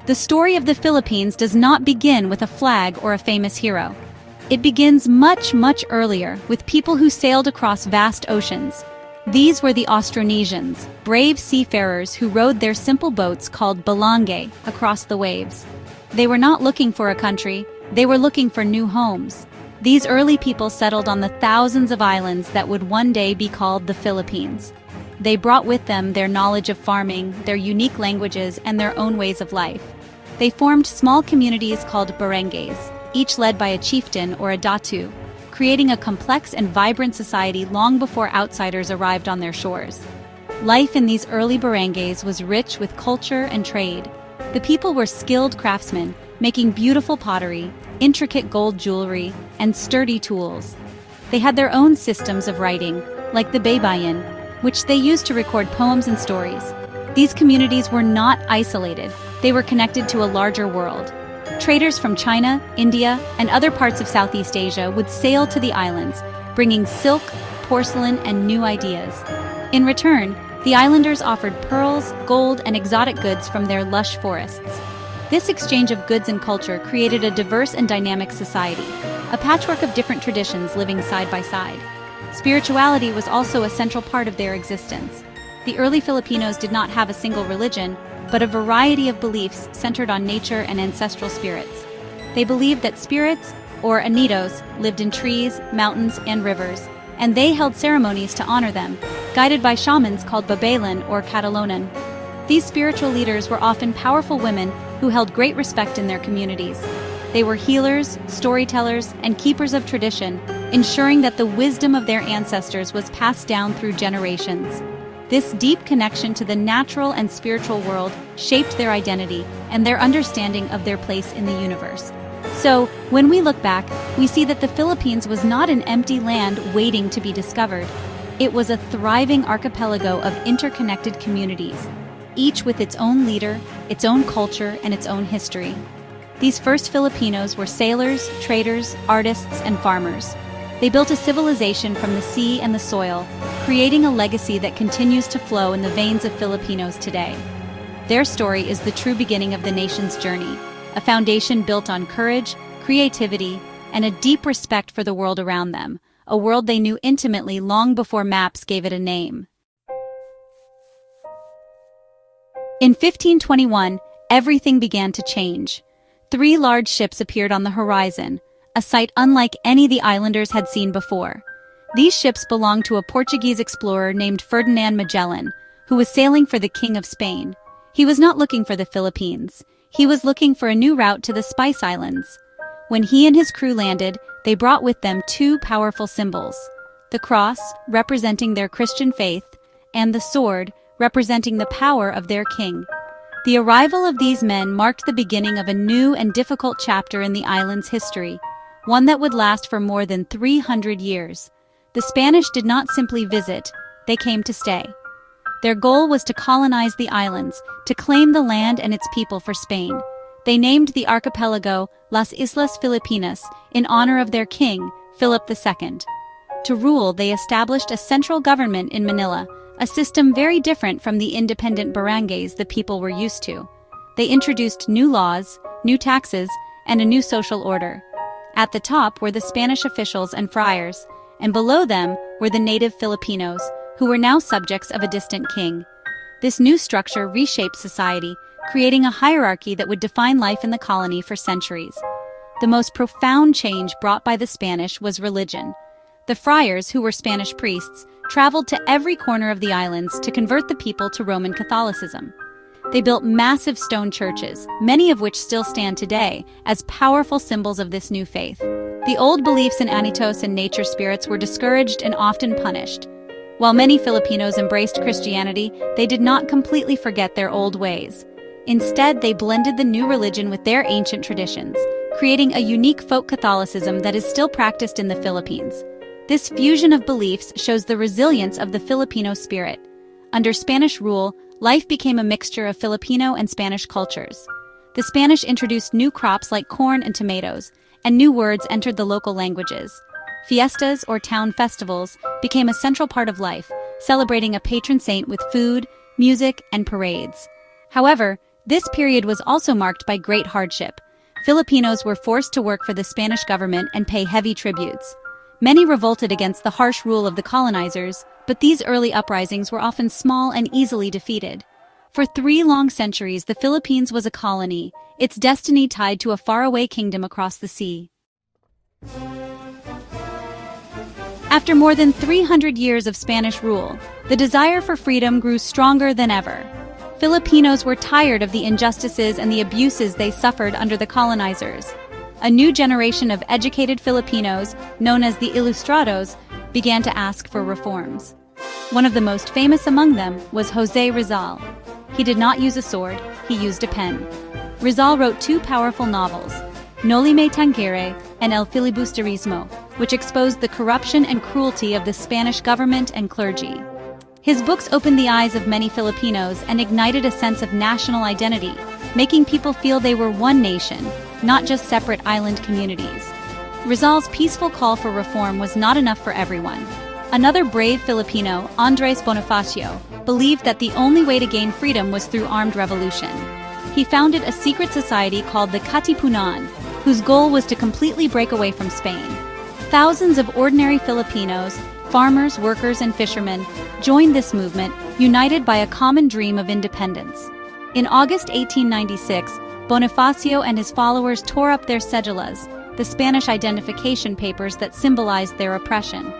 The story of the Philippines does not begin with a flag or a famous hero. It begins much, much earlier with people who sailed across vast oceans. These were the Austronesians, brave seafarers who rowed their simple boats called balangay across the waves. They were not looking for a country, they were looking for new homes. These early people settled on the thousands of islands that would one day be called the Philippines. They brought with them their knowledge of farming, their unique languages, and their own ways of life. They formed small communities called barangays, each led by a chieftain or a datu, creating a complex and vibrant society long before outsiders arrived on their shores. Life in these early barangays was rich with culture and trade. The people were skilled craftsmen, making beautiful pottery, intricate gold jewelry, and sturdy tools. They had their own systems of writing, like the baybayin, which they used to record poems and stories. These communities were not isolated, they were connected to a larger world. Traders from China, India, and other parts of Southeast Asia would sail to the islands, bringing silk, porcelain, and new ideas. In return, the islanders offered pearls, gold, and exotic goods from their lush forests. This exchange of goods and culture created a diverse and dynamic society, a patchwork of different traditions living side by side. Spirituality was also a central part of their existence. The early Filipinos did not have a single religion, but a variety of beliefs centered on nature and ancestral spirits. They believed that spirits, or anitos, lived in trees, mountains, and rivers, and they held ceremonies to honor them, guided by shamans called babaylan or Catalonan. These spiritual leaders were often powerful women who held great respect in their communities. They were healers, storytellers, and keepers of tradition, ensuring that the wisdom of their ancestors was passed down through generations. This deep connection to the natural and spiritual world shaped their identity and their understanding of their place in the universe. So, when we look back, we see that the Philippines was not an empty land waiting to be discovered. It was a thriving archipelago of interconnected communities, each with its own leader, its own culture, and its own history. These first Filipinos were sailors, traders, artists, and farmers. They built a civilization from the sea and the soil, creating a legacy that continues to flow in the veins of Filipinos today. Their story is the true beginning of the nation's journey, a foundation built on courage, creativity, and a deep respect for the world around them, a world they knew intimately long before maps gave it a name. In 1521, everything began to change. 3 large ships appeared on the horizon, a sight unlike any the islanders had seen before. These ships belonged to a Portuguese explorer named Ferdinand Magellan, who was sailing for the King of Spain. He was not looking for the Philippines. He was looking for a new route to the Spice Islands. When he and his crew landed, they brought with them 2 powerful symbols: the cross, representing their Christian faith, and the sword, representing the power of their king. The arrival of these men marked the beginning of a new and difficult chapter in the island's history, one that would last for more than 300 years. The Spanish did not simply visit, they came to stay. Their goal was to colonize the islands, to claim the land and its people for Spain. They named the archipelago Las Islas Filipinas in honor of their king, Philip II. To rule, they established a central government in Manila, a system very different from the independent barangays the people were used to. They introduced new laws, new taxes, and a new social order. At the top were the Spanish officials and friars, and below them were the native Filipinos, who were now subjects of a distant king. This new structure reshaped society, creating a hierarchy that would define life in the colony for centuries. The most profound change brought by the Spanish was religion. The friars, who were Spanish priests, traveled to every corner of the islands to convert the people to Roman Catholicism. They built massive stone churches, many of which still stand today, as powerful symbols of this new faith. The old beliefs in anitos and nature spirits were discouraged and often punished. While many Filipinos embraced Christianity, they did not completely forget their old ways. Instead, they blended the new religion with their ancient traditions, creating a unique folk Catholicism that is still practiced in the Philippines. This fusion of beliefs shows the resilience of the Filipino spirit. Under Spanish rule, life became a mixture of Filipino and Spanish cultures. The Spanish introduced new crops like corn and tomatoes, and new words entered the local languages. Fiestas, or town festivals, became a central part of life, celebrating a patron saint with food, music, and parades. However, This period was also marked by great hardship. Filipinos were forced to work for the Spanish government and pay heavy tributes. Many revolted against the harsh rule of the colonizers, but these early uprisings were often small and easily defeated. For 3 long centuries, the Philippines was a colony, its destiny tied to a faraway kingdom across the sea. After more than 300 years of Spanish rule, the desire for freedom grew stronger than ever. Filipinos were tired of the injustices and the abuses they suffered under the colonizers. A new generation of educated Filipinos, known as the Ilustrados, began to ask for reforms. One of the most famous among them was José Rizal. He did not use a sword, he used a pen. Rizal wrote 2 powerful novels, Noli Me Tangere and El Filibusterismo, which exposed the corruption and cruelty of the Spanish government and clergy. His books opened the eyes of many Filipinos and ignited a sense of national identity, making people feel they were one nation, not just separate island communities. Rizal's peaceful call for reform was not enough for everyone. Another brave Filipino, Andres Bonifacio, believed that the only way to gain freedom was through armed revolution. He founded a secret society called the Katipunan, whose goal was to completely break away from Spain. Thousands of ordinary Filipinos, farmers, workers, and fishermen, joined this movement, united by a common dream of independence. In August 1896, Bonifacio and his followers tore up their cédulas, the Spanish identification papers that symbolized their oppression.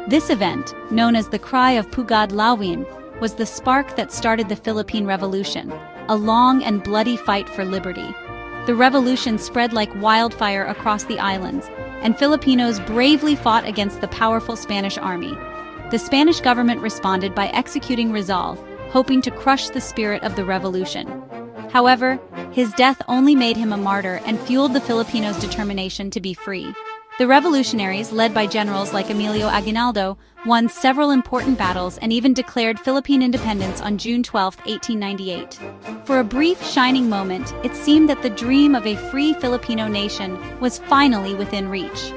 This event, known as the Cry of Pugad Lawin, was the spark that started the Philippine Revolution, a long and bloody fight for liberty. The revolution spread like wildfire across the islands, and Filipinos bravely fought against the powerful Spanish army. The Spanish government responded by executing Rizal, hoping to crush the spirit of the revolution. However, his death only made him a martyr and fueled the Filipinos' determination to be free. The revolutionaries, led by generals like Emilio Aguinaldo, won several important battles and even declared Philippine independence on June 12, 1898. For a brief, shining moment, it seemed that the dream of a free Filipino nation was finally within reach.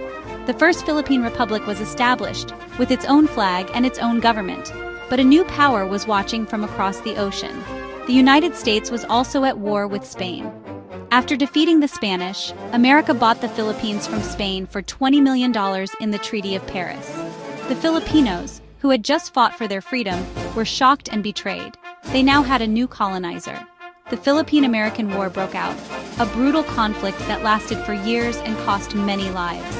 The first Philippine Republic was established, with its own flag and its own government. But a new power was watching from across the ocean. The United States was also at war with Spain. After defeating the Spanish, America bought the Philippines from Spain for $20 million in the Treaty of Paris. The Filipinos, who had just fought for their freedom, were shocked and betrayed. They now had a new colonizer. The Philippine-American War broke out, a brutal conflict that lasted for years and cost many lives.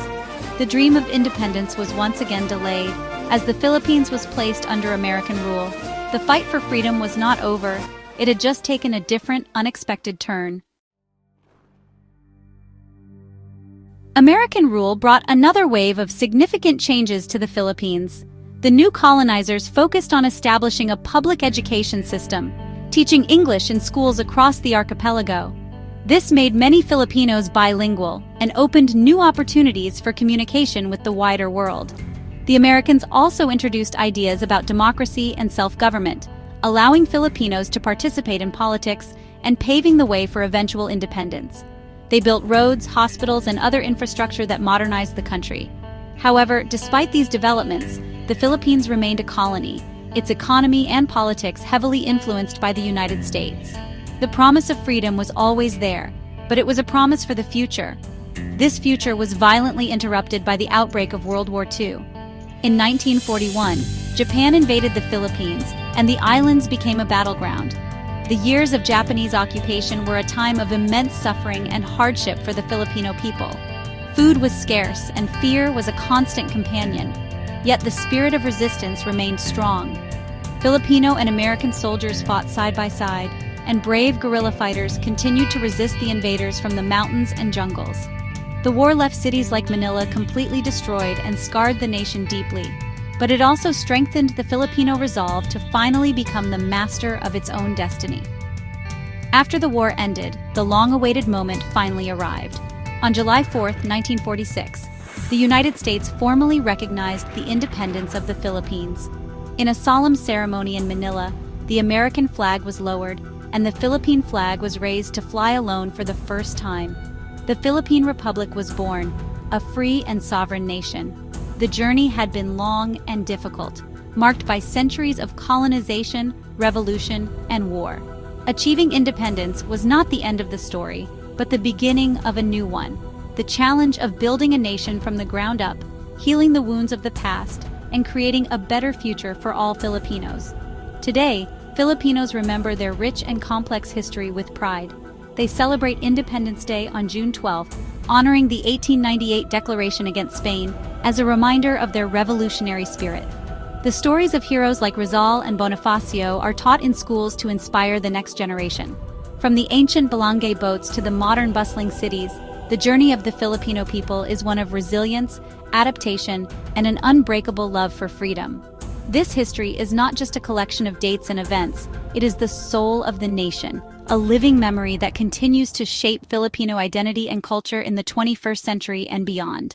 The dream of independence was once again delayed, as the Philippines was placed under American rule. The fight for freedom was not over, it had just taken a different, unexpected turn. American rule brought another wave of significant changes to the Philippines. The new colonizers focused on establishing a public education system, teaching English in schools across the archipelago. This made many Filipinos bilingual and opened new opportunities for communication with the wider world. The Americans also introduced ideas about democracy and self-government, allowing Filipinos to participate in politics and paving the way for eventual independence. They built roads, hospitals, and other infrastructure that modernized the country. However, despite these developments, the Philippines remained a colony, its economy and politics heavily influenced by the United States. The promise of freedom was always there, but it was a promise for the future. This future was violently interrupted by the outbreak of World War II. In 1941, Japan invaded the Philippines, and the islands became a battleground. The years of Japanese occupation were a time of immense suffering and hardship for the Filipino people. Food was scarce, and fear was a constant companion. Yet the spirit of resistance remained strong. Filipino and American soldiers fought side by side, and brave guerrilla fighters continued to resist the invaders from the mountains and jungles. The war left cities like Manila completely destroyed and scarred the nation deeply. But it also strengthened the Filipino resolve to finally become the master of its own destiny. After the war ended, the long-awaited moment finally arrived. On July 4, 1946, the United States formally recognized the independence of the Philippines. In a solemn ceremony in Manila, the American flag was lowered, and the Philippine flag was raised to fly alone for the first time. The Philippine Republic was born, a free and sovereign nation. The journey had been long and difficult, marked by centuries of colonization, revolution, and war. Achieving independence was not the end of the story, but the beginning of a new one. The challenge of building a nation from the ground up, healing the wounds of the past, and creating a better future for all Filipinos. Today, Filipinos remember their rich and complex history with pride. They celebrate Independence Day on June 12th, honoring the 1898 declaration against Spain as a reminder of their revolutionary spirit. The stories of heroes like Rizal and Bonifacio are taught in schools to inspire the next generation. From the ancient Balangay boats to the modern bustling cities, the journey of the Filipino people is one of resilience, adaptation, and an unbreakable love for freedom. This history is not just a collection of dates and events, it is the soul of the nation, a living memory that continues to shape Filipino identity and culture in the 21st century and beyond.